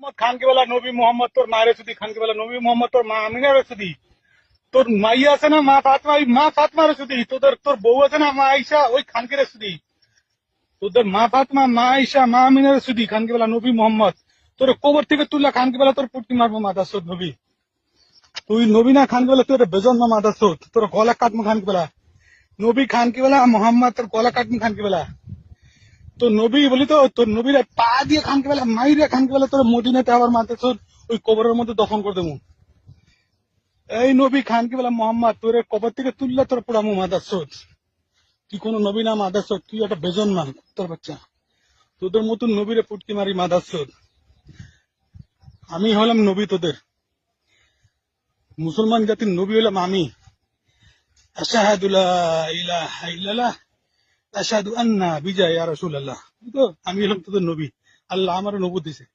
মোহাম্মদ খানকে বলা নবী মোহাম্মদ তোর মায়ের সুদি খানকে বলা নবী মোহাম্মদ তোর মা আমিনার সুদি তোর মাইয়া আছে না মা ফাতমা ওই মা ফাতমার সুদি তোর বউ আছে না মা আইসা ওই খানকে সুদি তোদের মা ফাতমা মা আইসা মা আমিনার সুদি খানকে বলা নবী মোহাম্মদ তোর কবর থেকে তুললা খানকে বলা তোর পুটকি মারবো মাথা সোদ নবী তুই নবী না খানকে বলা তোর বেজন্মা মাথা সোদ তোর গলা কাটমু খানকে বলা নবী খানকে বলা মোহাম্মদ তোর গলা কাটমু খানকে বলা তো নবী বলি তো তোর নবীর পা দিয়ে খানকে বেলা মাইরে খানকে বেলা তোর মদিনাতে আবার মাথা তোর ওই কবরের মধ্যে দফন করে দেবো এই নবী খানকে বেলা মোহাম্মদ তোর কবর থেকে তুললে তোর পোড়ামু মাদার সোদ তুই কোনো নবী না মাদার সোদ তুই একটা বেজন্মা তোর বাচ্চা তোদের মতন নবীরে পুটকি মারি মাদার সোদ আমি হলাম নবী তোদের মুসলমান জাতির নবী হলাম আমি আশহাদু লা ইলাহা ইল্লাল্লাহ আশহাদু আন্না বিজয় ইয়া রাসূলুল্লাহ তো আমি হলাম তোদের নবী আল্লাহ আমার নবুয়ত দিয়েছে